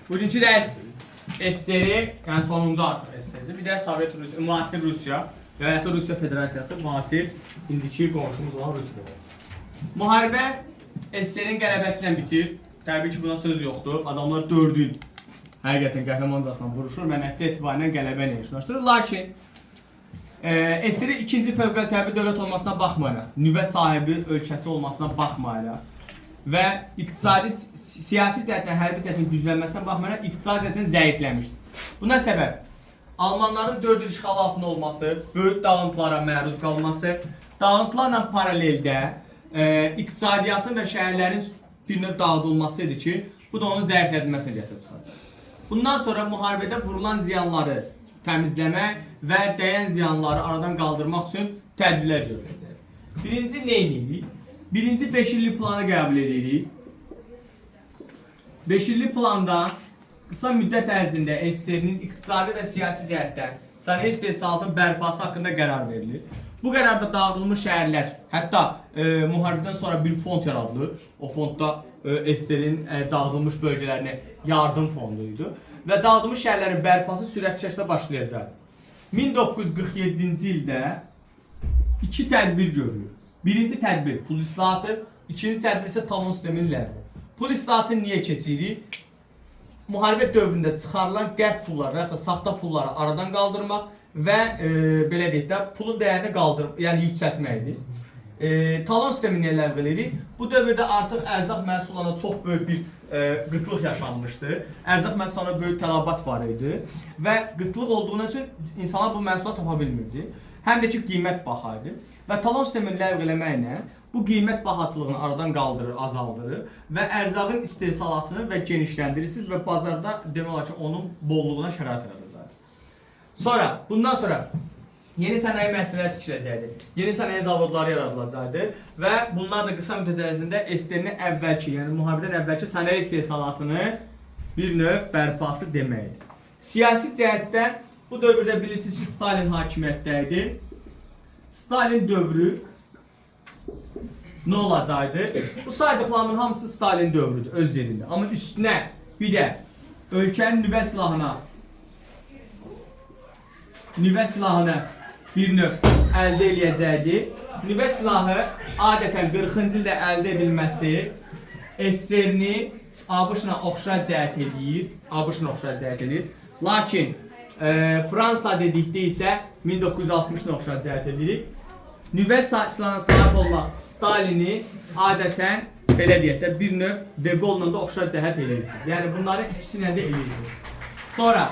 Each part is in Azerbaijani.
Bugünkü dərs SSR, yəni sonuncu artıq SSR, bir də Sovet Rusiya, müasir Rusiya və ya da Rusiya Federasiyası, müasir indiki qonşumuz olan Rusiyada. Müharibə SSR-in qələbəsi ilə bitir. Təbii ki, buna söz yoxdur. Adamlar 4 il həqiqətən qəhrəmancasına vuruşur və nəticə etibarıyla qələbə ilə yekunlaşdırır. Lakin SSR ikinci fövqəladə təbii dövlət olmasına baxmayaraq, nüvə sahibi ölkəsi olmasına baxmayaraq və iqtisadi, siyasi cəhətdən, hərbi cəhətdən güclənməsinə baxmayaraq iqtisadi cəhətdən zəifləmişdir. Buna səbəb Almanların 4 il işğal altında olması, böyük dağıntılara məruz qalması, dağıntılarla paraleldə iqtisadiyyatın və şəhərlərin bir növ dağıdılması idi ki, bu da onun zəiflədilməsinə gətirib çıxacaq. Bundan sonra müharibədə vurulan ziyanları təmizləmək və dəyən ziyanları aradan qaldırmaq üçün tədbirlər görüləcək. Birinci nə edirik? Birinci 5 illik planı qəbul edirik. 5 illik planda qısa müddət ərzində SSR-nin iqtisadi və siyasi cəhətdən sənaye istehsalatının bərpası haqqında qərar verilir. Bu qərarda dağıdılmış şəhərlər, hətta müharibədən sonra bir fond yaradılır. O fondda SSR-in dağıdılmış bölgələrinə yardım fonduydu və dağıdılmış şəhərlərin bərpası sürətli şəkildə başlayacaq. 1947-ci ildə 2 tədbir görülür. Birinci tədbir pul islahatı, ikinci tədbir isə talon sisteminin ləğvi. Pul islahatını niyə keçirik? Müharibə dövründə çıxarılan qəlb pulları və ya saxta pulları aradan qaldırmaq və belə deyək də pulun dəyərini qaldırıb, yəni yüksəltməkdir. Talon sistemini niyə ləğv edirik? Bu dövrdə artıq ərzaq məhsullarına çox böyük bir qıtlıq yaşanmışdı. Ərzaq məhsullarına böyük tələbat var idi və qıtlıq olduğu üçün insanlar bu məhsulları tapa bilmirdi. Həm də ki, qiymət baha idi və talon sistemini ləğv eləməklə bu qiymət bahaçılığını aradan qaldırır, azaldırır və ərzağın istehsalatını və genişləndirirsiniz və bazarda demək olar ki, onun bolluğuna şərait yaradacaq. Sonra, bundan sonra yeni sənaye müəssisələri tikiləcəkdir, yeni sənaye zavodları yaradılacaqdır və bunlar da qısa müddət ərzində SSR-nin əvvəlki, yəni müharibədən əvvəlki sənaye istehsalatını bir növ bərpası deməkdir. Siyasi cəhətdən bu dövrdə bilirsiniz ki, Stalin hakimiyyətdəydi. Stalin dövrü nə olacaqdı? Bu saydıqlarımın hamısı Stalin dövrüdür öz yerində. Amma üstünə bir də ölkənin nüvə silahını bir növ əldə eləyəcəkdi. Nüvə silahı adətən 40-cı ildə əldə edilməsi SSR-ni ABŞ-la oxşar cəhət edir. Lakin Fransa dedikdə isə 1960-la oxşar cəhət edirik. Nüvə silahına sahib olmaq Stalini adətən belə deyək də bir növ De Gaulle'la da oxşar cəhət edirsiniz. Yəni bunların ikisini də edirsiniz. Sonra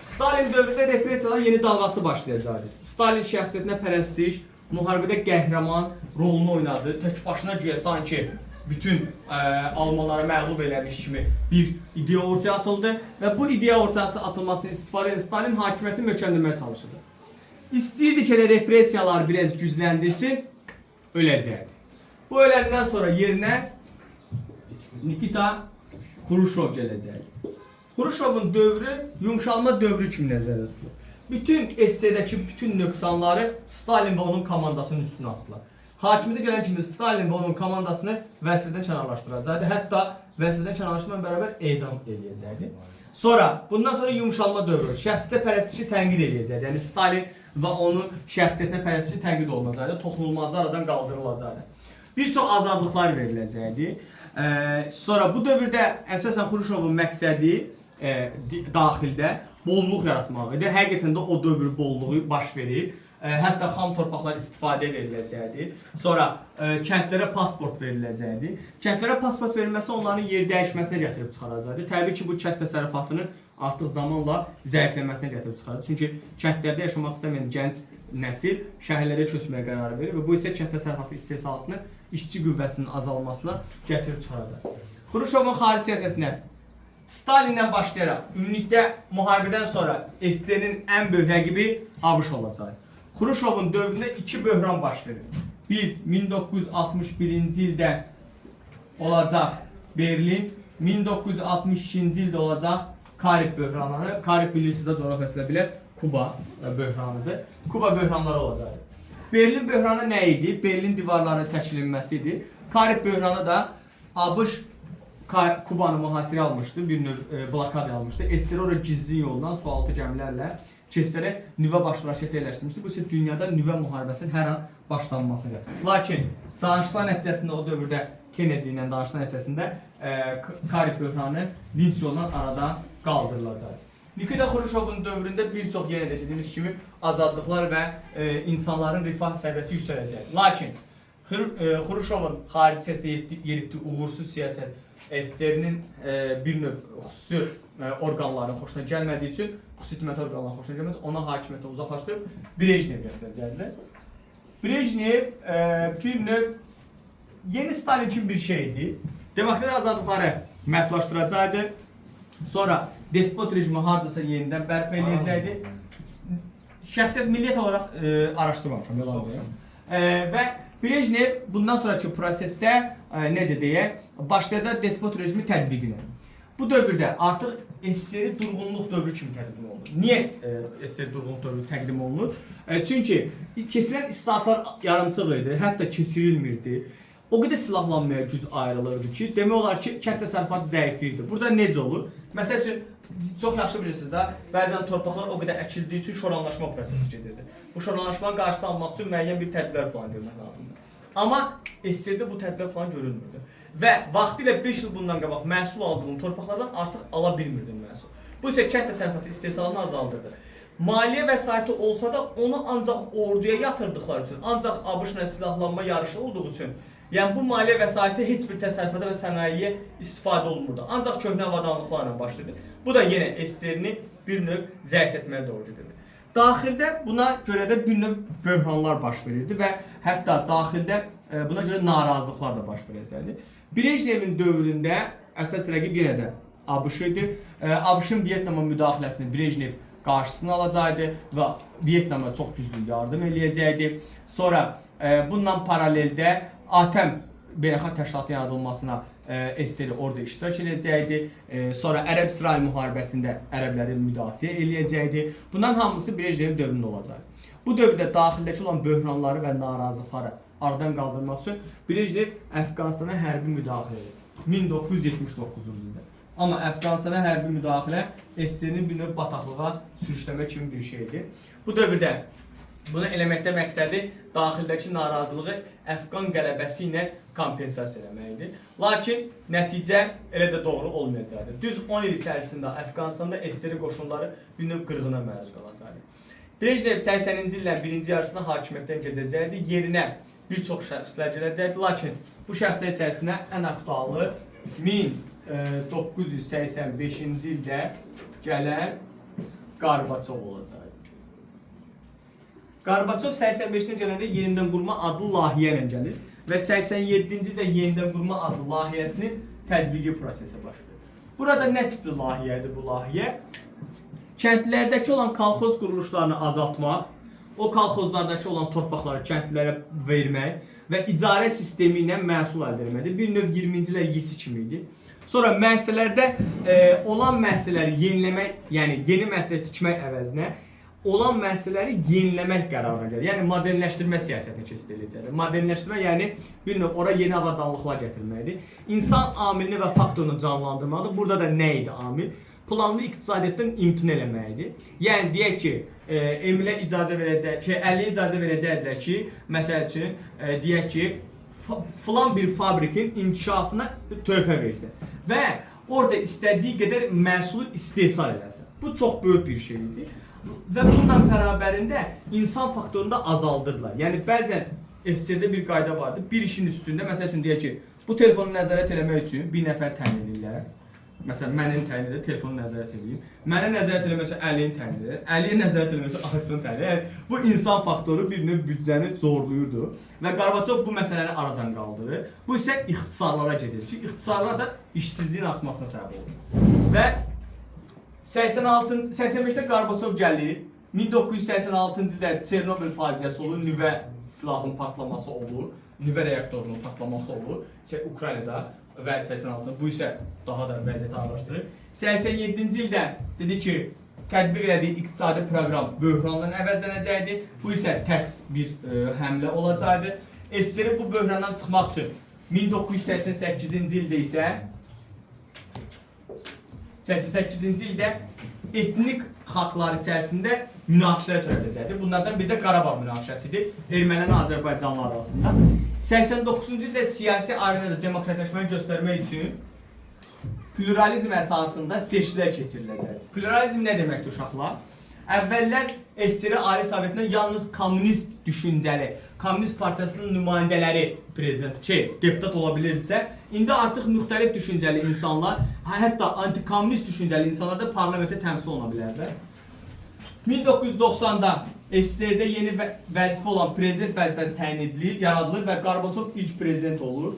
Stalin dövründə repressiyaların yeni dalğası başlayacaqdır. Stalin şəxsiyyətinə pərəstiş, müharibədə qəhrəman rolunu oynadı. Tək başına güya sanki bütün Almanlara məğlub eləmiş kimi bir ideya ortaya atıldı və bu ideya ortaya atılmasını istifadə edən Stalin hakimiyyəti möhkəmləndirməyə çalışırdı. İstəyirdi ki, repressiyalar biraz gücləndirsin, öləcəkdi. Bu öləndən sonra yerinə Nikita Xruşov gələcək. Xruşovun dövrü yumşalma dövrü kimi nəzərdə tutulur. Bütün SSR-dəki bütün nöqsanları Stalin və onun komandasının üstünə atdılar. Hakimiyyətə gələn kimi Stalin və onun komandasını vəzifədən kənarlaşdıracaqdı. Hətta vəzifədən kənarlaşdırma bərabər edam eləyəcəkdi. Sonra, bundan sonra yumşalma dövrü, şəxsiyyətə pərəstişi tənqid eləyəcəkdi. Yəni Stalin və onun şəxsiyyətinə pərəstişi tənqid olunacaqdı, toxunulmazlar aradan qaldırılacaqdı. Bir çox azadlıqlar veriləcəkdi. Sonra bu dövrdə əsasən Xruşovun məqsədi daxildə bolluq yaratmaq idi. Həqiqətən də o dövr bolluğu baş verir. Hətta xam torpaqlar istifadə veriləcəkdir. Sonra kəndlərə pasport veriləcəkdir. Kəndlərə pasport verilməsi onların yer dəyişməsinə gətirib çıxaracaqdır. Təbii ki, bu kənd təsərrüfatının artıq zamanla zəifləməsinə gətirib çıxaracaq. Çünki kəndlərdə yaşamaq istəməyən gənc nəsil şəhərlərə köçməyə qərar verir və bu isə kənd təsərrüfatı istehsalatının işçi qüvvəsinin azalmasına gətirib çıxaracaq. Xruşovun xarici siyasətinə Stalinlə başlayaraq ümumilikdə müharibədən sonra SSR-nin ən böyük rəqibi ABŞ olacaq. Xruşovun dövründə 2 böhran başlayır. Bir, 1961-ci ildə olacaq Berlin, 1962-ci ildə olacaq Karib böhranları. Karib bilirsiniz də coğrafiyasıyla bilər, Kuba böhranıdır. Kuba böhranları olacaq. Berlin böhranı nə idi? Berlin divarlarının çəkilinməsi idi. Karib böhranı da ABŞ Kubanı mühasirə almışdı, bir növ blokada almışdı. SSR orada gizli yolla sualtı gəmilərlə keçərək nüvə başlıqları yerləşdirmişdi. Bu isə dünyada nüvə müharibəsinin hər an başlanmasına gətirir. Lakin danışıqlar nəticəsində o dövrdə Kennedy ilə danışıqlar nəticəsində Karib böhranı linç yolundan aradan qaldırılacaq. Nikita Xruşovun dövründə bir çox yenə də dediyimiz kimi azadlıqlar və insanların rifah səviyyəsi yüksələcək. Lakin Xruşovun xarici siyasətdə yeritdiyi uğursuz siyasət SSR-nin bir növ xüsusi orqanların xoşuna gəlmədiyi üçün, xüsusi hökumət orqanların xoşuna gəlmədiyi üçün ona hakimiyyətdən uzaqlaşdırıb Brejnev gətirəcəkdir. Brejnev bir növ yeni Stalin kimi bir şeydi. Demokratik azadlıqları məhdudlaşdıracaqdı. Sonra despot rejimi hardasa yenidən bərpa edəcəkdi. Şəxsiyyət milliyyət olaraq araşdırmamışam. Və Brejnev bundan sonraki prosesdə necə deyək, başlayacaq despot rejimi tətbiqinə. Bu dövrdə artıq SSR durğunluq dövrü kimi təqdim olunur. Niyə SSR durğunluq dövrü təqdim olunur? Çünki keçirilən islahatlar yarımçıq idi, hətta keçirilmirdi. O qədər silahlanmaya güc ayrılırdı ki, demək olar ki, kənd təsərrüfatı zəifliyirdi. Burada necə olur? Məsəl üçün, çox yaxşı bilirsiniz də, bəzən torpaqlar o qədər əkildiyi üçün şoranlaşma prosesi gedirdi. Bu şoranlaşmanın qarşısı almaq üçün müəyyən bir tədbirlər planı görmək lazımdır. Amma SSR-də bu tədbirlər planı görülmürdü. Və vaxtilə 5 il bundan qabaq məhsul aldığım torpaqlardan artıq ala bilmirdim məhsul. Bu isə kənd təsərrüfatı istehsalını azaldırdı. Maliyyə vəsaiti olsa da onu ancaq orduya yatırdıqları üçün, ancaq ABŞ-la silahlanma yarışı olduğu üçün, yəni bu maliyyə vəsaiti heç bir təsərrüfata və sənayeyə istifadə olunmurdu. Ancaq köhnə avadanlıqlarla başladı. Bu da yenə SSR-ni bir növ zəif etməyə doğru gedirdi. Daxildə buna görə də bir növ böhranlar baş verirdi və hətta daxildə buna görə narazılıqlar da baş verəcəkdi. Brejnevin dövründə əsas rəqib yenə də ABŞ idi. ABŞ-ın Vyetnama müdaxiləsini Brejnev qarşısını alacaqdı və Vyetnama çox güclü yardım eləyəcəkdi. Sonra bundan paraleldə ATƏM beynəlxalq təşkilatının yaradılmasına SSR orada iştirak edəcəkdi. Sonra Ərəb-İsrail müharibəsində ərəbləri müdafiə eləyəcəkdi. Bundan hamısı Brejnevin dövründə olacaq. Bu dövrdə daxildəki olan böhranları və narazılıqları aradan qaldırmaq üçün Brejnev Əfqanistana hərbi müdaxilə edir. 1979-cu ildə. Amma Əfqanistana hərbi müdaxilə SSR-nin bir növ bataqlığa sürüşləmək kimi bir şeydir. Bu dövrdə bunu eləməkdə məqsədi daxildəki narazılığı Əfqan qələbəsi ilə kompensasiya eləməkdir. Lakin nəticə elə də doğru olmayacaqdır. Düz 10 il içərisində Əfqanistanda SSR qoşunları bir növ qırğına məruz qalacaqdır. Brejnev 80-ci illərin birinci yarısında hakimiyyətdən gedəcəkdi. Yerinə bir çox şəxslər gələcəkdi. Lakin bu şəxslər içərisində ən aktualı 1985-ci ildə gələn Qarbaçov olacaq. Qarbaçov 85-də gələndə yenidən qurma adlı layihə ilə gəlir və 87-ci ildə yenidən qurma adlı layihəsinin tətbiqi prosesi başlayır. Burada nə tipli layihədir bu layihə? Kəndlərdəki olan kolxoz quruluşlarını azaltmaq, o kolxozlardakı olan torpaqları kəndlilərə vermək və icarə sistemi ilə məhsul əldə etməkdir. Bir növ 20-ci illər yisi kimi idi. Sonra müəssisələrdə olan müəssisələri yeniləmək, yəni yeni müəssisə tikmək əvəzinə olan müəssisələri yeniləmək qərarına gəlir. Yəni modernləşdirmə siyasətinə keçid ediləcəkdir. Modernləşdirmə yəni bir növ ora yeni avadanlıqlar gətirməkdir. İnsan amilini və faktorunu canlandırmaqdır. Burada da nə idi amil? Planlı iqtisadiyyatdan imtina eləməkdir. Yəni deyək ki, Emilə icazə verəcək ki, 50 icazə verəcəklər ki, məsəl üçün deyək ki, filan bir fabrikin inkişafına töhfə versin və orada istədiyi qədər məhsulu istehsal eləsin. Bu çox böyük bir şey idi. Və bundan bərabərində insan faktorunu da azaldırdılar. Yəni bəzən SSR-də bir qayda vardı. Bir işin üstündə, məsəl üçün deyək ki, bu telefonu nəzarət eləmək üçün bir nəfər təyin edirlər. Məsələn, mənim təyin edir, telefonu nəzarət edeyim. Mənə nəzarət eləmək üçün Əliyin təyin edir. Əliyə nəzarət eləmək üçün Ahısını təyin edir. Yəni, bu insan faktoru bir növ büdcəni zorluyurdu. Və Qarbaçov bu məsələləri aradan qaldırır. Bu isə ixtisarlara gedir ki, ixtisarlar da işsizliyin artmasına səbəb olur. Və 85-də Qarbaçov gəlir. 1986-cı ildə Çernobil faciəsi olur, nüvə silahının partlaması olur, nüvə reaktorunun partlaması olur Ukraynada və 86-da. Bu isə daha da vəziyyəti ağırlaşdırır. 87-ci ildə dedi ki, tətbiq elədiyi iqtisadi proqram böhranla əvəzlənəcəkdir. Bu isə tərs bir həmlə olacaqdır. SSR bu böhrandan çıxmaq üçün 1988-ci ildə isə 88-ci ildə etnik xalqlar içərisində münaqişələr törədəcəkdir. Bunlardan biri də Qarabağ münaqişəsidir, ermənilərin Azərbaycanlılar arasında. 89-cu ildə siyasi arenada demokratlaşmanı göstərmək üçün pluralizm əsasında seçkilər keçiriləcək. Pluralizm nə deməkdir uşaqlar? Əvvəllər SSR Ali Sovetində yalnız kommunist düşüncəli, Kommunist Partiyasının nümayəndələri deputat ola bilirdisə, indi artıq müxtəlif düşüncəli insanlar, hətta anti-kommunist düşüncəli insanlar da parlamentə təmsil oluna bilərlər. 1990-da SSR-də yeni vəzifə olan prezident vəzifəsi təyin edilir, yaradılır və Qarbaçov ilk prezident olur.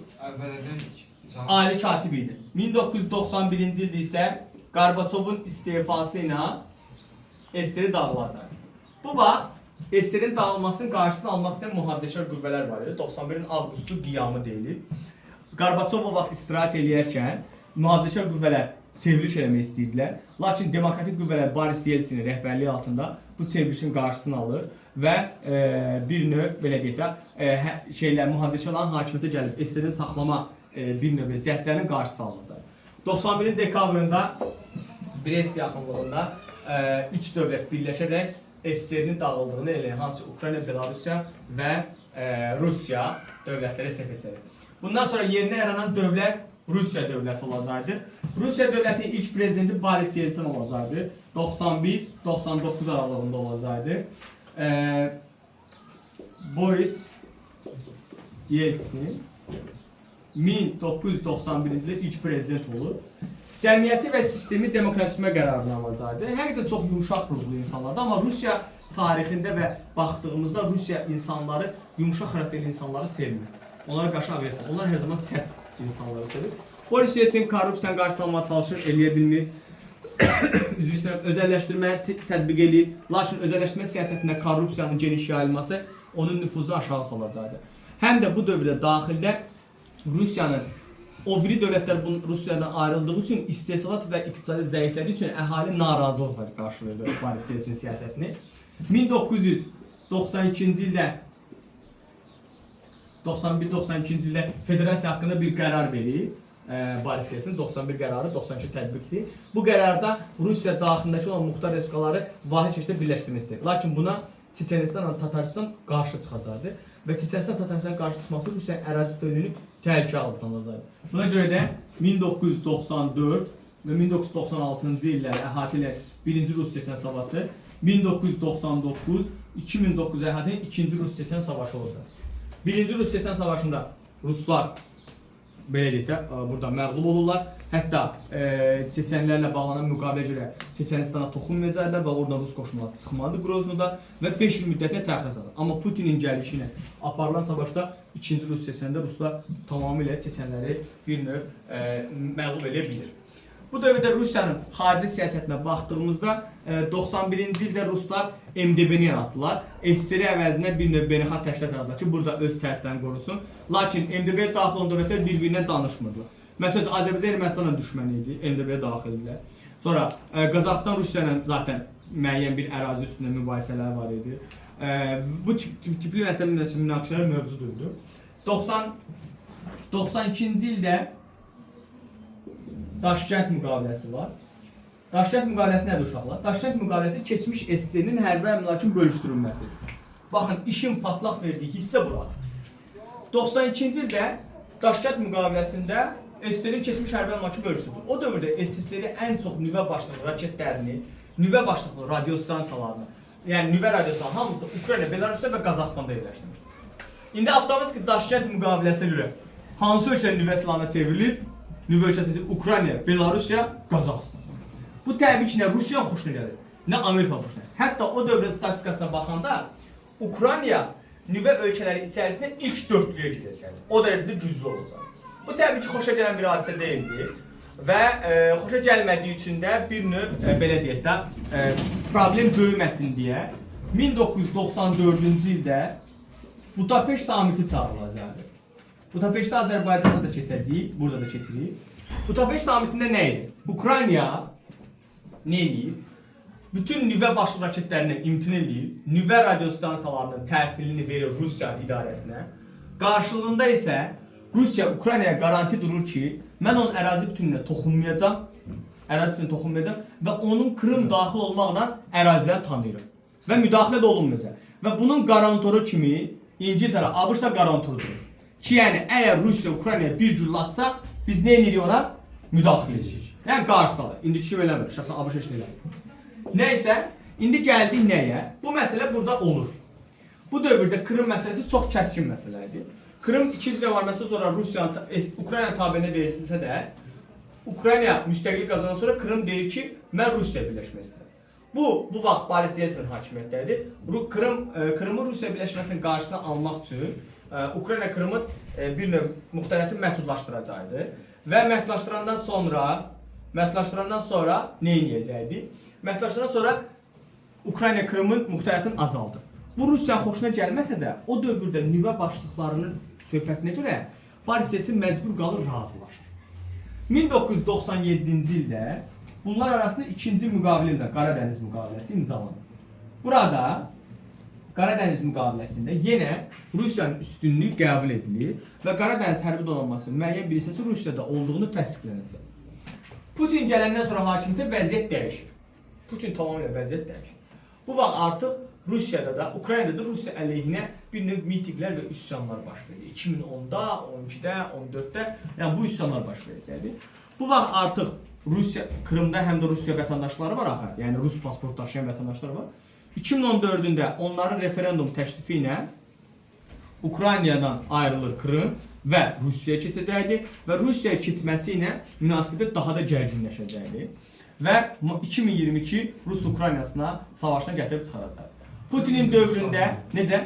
Ali katib idi. 1991-ci ildə isə Qarbaçovun istefası ilə SSR dağılacaq. Bu vaxt SSR-in dağılmasının qarşısını almaq istəyən mühafizəkar qüvvələr var idi. 91-in avqustu qiyamı deyilir. Qarbaçov o vaxt istirahət edərkən mühafizəkar qüvvələr çevriliş eləmək istəyirdilər. Lakin demokratik qüvvələr Boris Yeltsinin rəhbərliyi altında bu çevrilişin qarşısını alır və bir növ belə deyək də mühafizəkarların hakimiyyətə gəlib SSR-in saxlama bir növ cəhdlərinin qarşısı alınacaq. 91-in dekabrında Brest yaxınlığında üç dövlət birləşərək SSR-nin dağıldığını eləyən hansı Ukrayna, Belarusya və Rusiya dövlətləri SFSR. Bundan sonra yerinə yaranan dövlət Rusiya dövləti olacaqdır. Rusiya dövlətinin ilk prezidenti Boris Yeltsin olacaqdır. 91-99 aralığında olacaqdır. Boris Yeltsin 1991-ci ildə ilk prezident olur. Cəmiyyəti və sistemi demokratizmə qərarını alacaqdır. Həqiqətən çox yumuşaq ruhlu insanlardır, amma Rusiya tarixində və baxdığımızda Rusiya insanları, yumuşaq xarakterli insanları sevmir. Onlara qarşı agresiya, onlar hər zaman sərt insanları sevir. Boris Yeltsin korrupsiyanın qarşısını almağa çalışır, eləyə bilmir. Özəlləşdirməyə tətbiq edir. Lakin özəlləşdirmə siyasətində korrupsiyanın geniş yayılması onun nüfuzunu aşağı salacaqdır. Həm də bu dövrdə daxildə Rusiyanın o biri dövlətlər Rusiyadan ayrıldığı üçün istehsalat və iqtisadi zəiflədiyi üçün əhali narazılıqla qarşılayır Boris Yeltsin siyasətini. 1992-ci ildə 91-92-ci ildə federasiya haqqında bir qərar verir. Boris Yeltsin 91 qərarı 92 tətbiqdir. Bu qərarda Rusiya daxilindəki olan muxtar respublikaları vahid şəkildə birləşdirmək istəyir. Lakin buna Çeçenistan və Tataristan qarşı çıxacaqdır və Çeçenistan Tataristanın qarşı çıxması Rusiyanın ərazi bütövlüyünü təhlükə altına alacaqdır. Buna görə də 1994 və 1996-cı illəri əhatə ilə 1-ci Rus-Çeçen savaşı, 1999-2009 əhatə ilə 2-ci Rus-Çeçen savaşı olacaq. 1-ci Rus-Çeçen savaşında Ruslar belə deyək də burada məğlub olurlar. Hətta Çeçenlərlə bağlanan müqaviləyə görə Çeçenistana toxunmayacaqlar və oradan Rus qoşunları çıxmalıdır Groznoda və 5 il müddətinə təxirə salır. Amma Putinin gəlişi ilə aparılan savaşda 2-ci Rus-Çeçendə Ruslar tamamilə Çeçenləri bir növ məğlub edə bilir. Bu dövrdə Rusiyanın xarici siyasətinə baxdığımızda 91-ci ildə Ruslar MDB-ni yaratdılar. SSR əvəzinə bir növ beynəlxalq təşkilat yaratdılar ki, burada öz təsirlərini qorusun. Lakin MDB-yə daxil olan dövlətlər bir-birinə danışmırdılar. Məsələn, Azərbaycan Ermənistanla düşməni idi, MDB-yə daxil idilər. Sonra Qazaxıstan Rusiya ilə zaten müəyyən bir ərazi üstündə mübahisələr var idi. Bu tipli münaqişələr mövcuddur. 92-ci ildə Daşkənd müqaviləsi var. Daşkənd müqaviləsi nədir uşaqlar? Daşkənd müqaviləsi keçmiş SSR-nin hərbi əmlakın bölüşdürülməsidir. Baxın, işin patlaq verdiyi hissə buradır. 92-ci ildə Daşkənd müqaviləsində SSR-in keçmiş hərbi əmlakı bölüşdürülür. O dövrdə SSR ən çox nüvə başlıqlı raketlərini, nüvə başlıqlı radiostansiyalarını, yəni nüvə radiostansiyalarını hamısı Ukrayna, Belarusya və Qazaxstanda yerləşdirmişdir. İndi avtomatik Daşkənd müqaviləsinə görə hansı ölkənin nüvə silahına çevrilir? Nüvə ölkəsi Ukrayna, Belarusya, Qazaxstan. Bu təbii ki, nə Rusiyanın xoşuna gəlir, nə Amerikanın xoşuna gəlir. Hətta o dövrün statistikasına baxanda Ukrayna nüvə ölkələri içərisində ilk 4-lüyə girəcəkdir. O dərəcədə güclü olacaq. Bu təbii ki, xoşa gələn bir hadisə deyildi və xoşa gəlmədiyi üçün də bir növ belə deyək də problem böyüməsin deyə 1994-cü ildə Budapeşt samiti çağırılacaqdır. Budapeştdə Azərbaycanda da keçəcəyik, burada da keçirik. Budapeşt samitində nə idi? Ukrayna nə edir? Bütün nüvə başlı raketlərindən imtina edir, nüvə radiostansiyalarının təhvilini verir Rusiya idarəsinə. Qarşılığında isə Rusiya Ukraynaya garanti durur ki, mən onun ərazi bütünlüyünə toxunmayacam, ərazi bütünlüyünə toxunmayacaq və onun Krım daxil olmaqla əraziləri tanıyırıq və müdaxilə də olunmayacaq. Və bunun qarantoru kimi İngiltərə, ABŞ da qarantorudur. Ki, yəni əgər Rusiya Ukraynaya bir güllə atsa, biz nə edirik ona? Müdaxilə edirik. Yəni qarşısı alır. İndi kim eləmir, şəxsən ABŞ heç nə eləmir. Nəysə, indi gəldik nəyə? Bu məsələ burada olur. Bu dövrdə Krım məsələsi çox kəskin məsələdir. Krım 2. Dünya müharibəsi sonra Ukrayna tabeliyinə verilsə də, Ukrayna müstəqillik qazandan sonra Krım deyir ki, mən Rusiya birləşmək istəyirəm. Bu vaxt Boris Yeltsin hakimiyyətdədir. Krımın Rusiya birləşməsinin qarşısını almaq üçün Ukrayna Krımın bir növ müxtəlifini məhdudlaşdıracaqdı və məhdudlaşdırandan sonra nə edəcəkdi? Məhdudlaşdırandan sonra Ukrayna Krımın müxtəlifini azaldı. Bu Rusiyanın xoşuna gəlməsə də, o dövrdə nüvə başlıqlarının söhbətinə görə Boris Yeltsin məcbur qalır razılaşır. 1997-ci ildə bunlar arasında ikinci müqavilə imzalanır, Qaradəniz müqaviləsi imzalanır. Burada Qaradəniz müqaviləsində yenə Rusiyanın üstünlüyü qəbul edilir və Qaradəniz hərbi donanmasının müəyyən bir hissəsi Rusiyada olduğunu təsdiqlənəcək. Putin gələndən sonra hakimiyyətdə vəziyyət dəyişir. Putin tamamilə vəziyyət dəyişir. Bu vaxt artıq Rusiyada da, Ukraynada da Rusiya əleyhinə bir növ mitinglər və üsyanlar baş verir. 2010-da, 12-də, 14-də, yəni bu üsyanlar baş verəcəkdir. Bu vaxt artıq Rusiya, Krımda həm də Rusiya vətəndaşları var axı, yəni Rus pasport daşıyan vətəndaşlar var. 2014-də onların referendum təklifi ilə Ukraynadan ayrılır Krım və Rusiyaya keçəcəkdir və Rusiyaya keçməsi ilə münasibətlər daha da gərginləşəcəkdir və 2022 Rus-Ukraynasına savaşına gətirib çıxaracaq. Putinin dövründə, necə?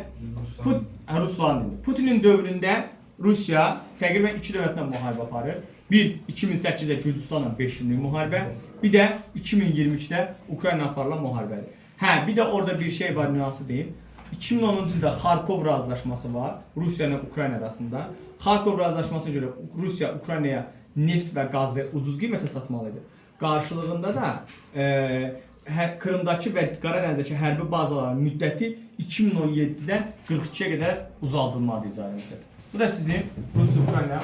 Rusların dili. Putinin dövründə Rusiya təqribən 2 dövlətlə müharibə aparır. Bir, 2008-də Gürcüstanla 5 günlük müharibə, bir də 2022-də Ukrayna aparılan müharibədir. Hə, bir də orada bir şey var, nüansı deyim. 2010-cu ildə Xarkov razılaşması var, Rusiya ilə Ukrayna arasında. Xarkov razılaşmasına görə Rusiya Ukraynaya neft və qazı ucuz qiymətə satmalıdır. Qarşılığında da Krımdakı və Qaradənizdəki hərbi bazaların müddəti 2017-dən 42-yə qədər uzaldılmalıdır icari müddət. Bu da sizin Rusiya Ukrayna